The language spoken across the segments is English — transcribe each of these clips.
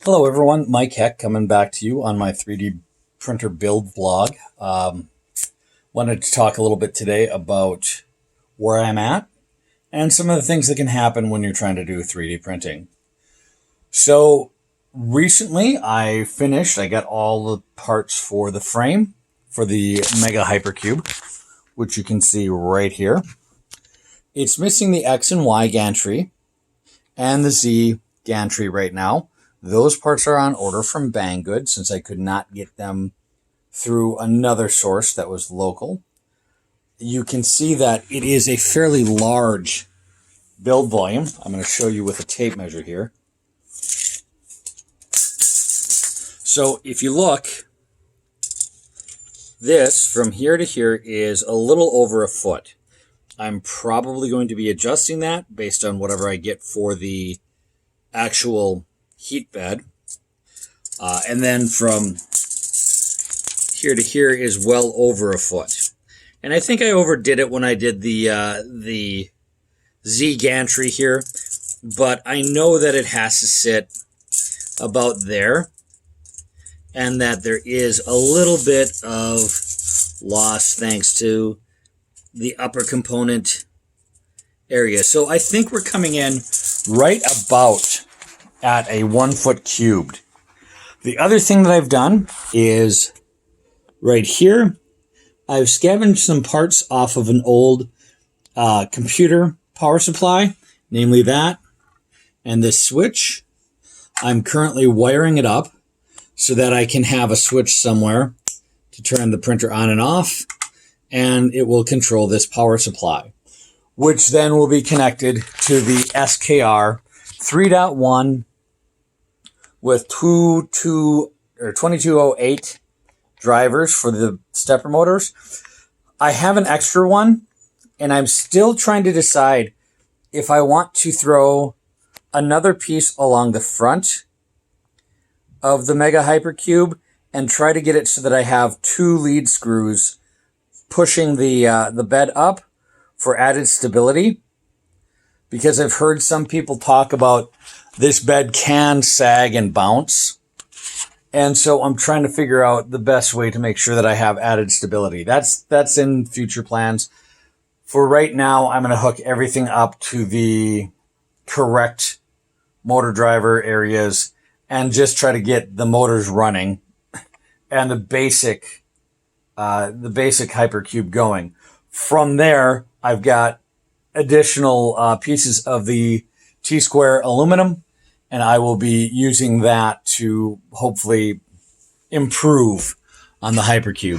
Hello everyone, Mike Heck coming back to you on my 3D printer build vlog. Wanted to talk a little bit today about where I'm at and some of the things that can happen when you're trying to do 3D printing. So recently I got all the parts for the frame for the Mega Hypercube, which you can see right here. It's missing the X and Y gantry and the Z gantry right now. Those parts are on order from Banggood since I could not get them through another source that was local. You can see that it is a fairly large build volume. I'm going to show you with a tape measure here. So if you look, this from here to here is a little over a foot. I'm probably going to be adjusting that based on whatever I get for the actual heat bed. And then from here to here is well over a foot. And I think I overdid it when I did the Z gantry here, but I know that it has to sit about there and that there is a little bit of loss thanks to the upper component area. So I think we're coming in right about at a 1 foot cubed. The other thing that I've done is right here, I've scavenged some parts off of an old computer power supply, namely that and this switch. I'm currently wiring it up so that I can have a switch somewhere to turn the printer on and off, and it will control this power supply, which then will be connected to the SKR 3.1 with 2208 drivers for the stepper motors. I have an extra one, and I'm still trying to decide if I want to throw another piece along the front of the Mega Hypercube and try to get it so that I have 2 lead screws pushing the bed up for added stability, because I've heard some people talk about this bed can sag and bounce. And so I'm trying to figure out the best way to make sure that I have added stability. That's in future plans. For right now, I'm going to hook everything up to the correct motor driver areas and just try to get the motors running and the basic Hypercube going. From there, I've got additional pieces of the T-square aluminum, and I will be using that to hopefully improve on the Hypercube.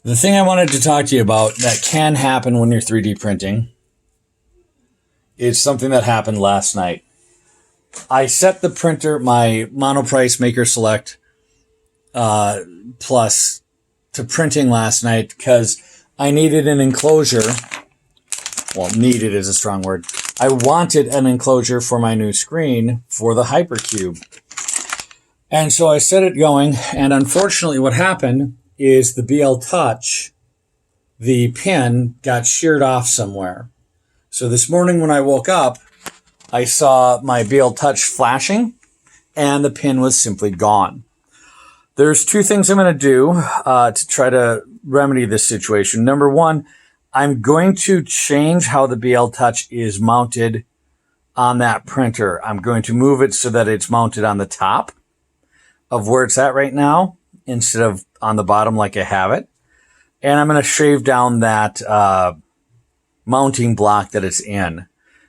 The thing I wanted to talk to you about that can happen when you're 3D printing is something that happened last night. I set the printer, my Monoprice Maker Select Plus, to printing last night because I needed an enclosure. Well, needed is a strong word. I wanted an enclosure for my new screen for the Hypercube. And so I set it going, and unfortunately what happened is the BL Touch, the pin, got sheared off somewhere. So this morning when I woke up, I saw my BL Touch flashing, and the pin was simply gone. There's 2 things I'm going to do to try to remedy this situation. Number 1, I'm going to change how the BL Touch is mounted on that printer. I'm going to move it so that it's mounted on the top of where it's at right now instead of on the bottom like I have it. And I'm going to shave down that mounting block that it's in.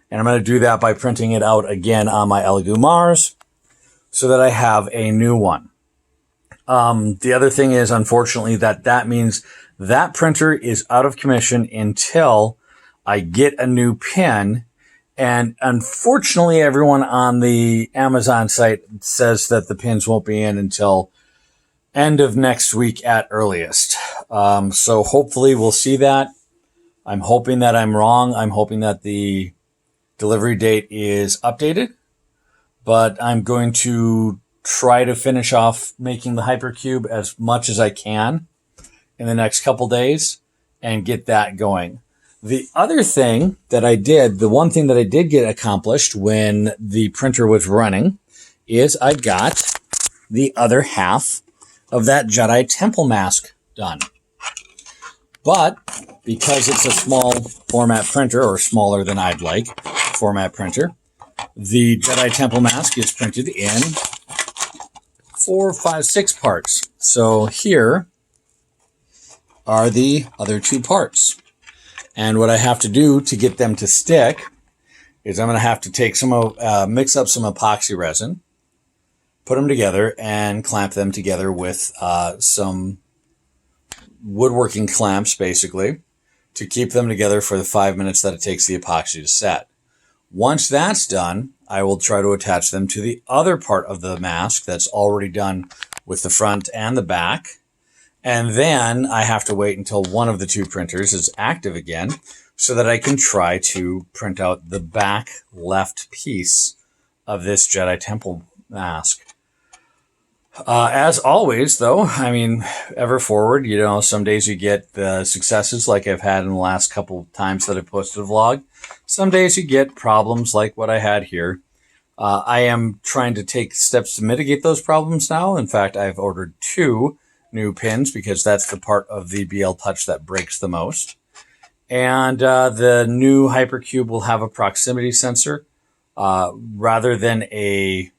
And I'm going to do that by printing it out again on my Elegoo Mars so that I have a new one. The other thing is, unfortunately, that means that printer is out of commission until I get a new pin. And unfortunately, everyone on the Amazon site says that the pins won't be in until end of next week at earliest. So hopefully we'll see that. I'm hoping that I'm wrong. I'm hoping that the delivery date is updated, but I'm going to try to finish off making the Hypercube as much as I can in the next couple days and get that going. The other thing that I did, the one thing that I did get accomplished when the printer was running, is I got the other half of that Jedi Temple mask done. But because it's a small format printer, or smaller than I'd like format printer, the Jedi Temple mask is printed in 4, 5, 6 parts. So here are the other 2 parts. And what I have to do to get them to stick is I'm going to have to take mix up some epoxy resin, put them together, and clamp them together with some woodworking clamps, basically, to keep them together for the 5 minutes that it takes the epoxy to set. Once that's done, I will try to attach them to the other part of the mask that's already done with the front and the back. And then I have to wait until one of the 2 printers is active again so that I can try to print out the back left piece of this Jedi Temple mask. As always, though, I mean, ever forward, some days you get successes like I've had in the last couple times that I've posted a vlog. Some days you get problems like what I had here. I am trying to take steps to mitigate those problems now. In fact, I've ordered 2 new pins because that's the part of the BL Touch that breaks the most. And the new Hypercube will have a proximity sensor rather than a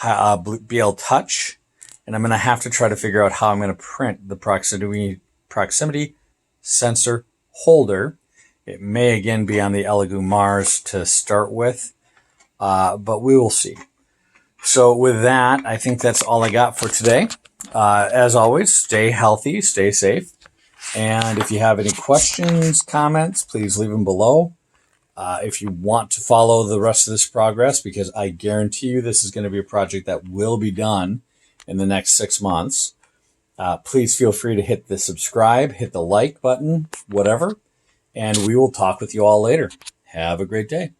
BL Touch, and I'm going to have to try to figure out how I'm going to print the proximity sensor holder. It may again be on the Elegoo Mars to start with, but we will see. So with that, I think that's all I got for today. As always, stay healthy, stay safe, and if you have any questions, comments, please leave them below. If you want to follow the rest of this progress, because I guarantee you this is going to be a project that will be done in the next 6 months, please feel free to hit the subscribe, hit the like button, whatever, and we will talk with you all later. Have a great day.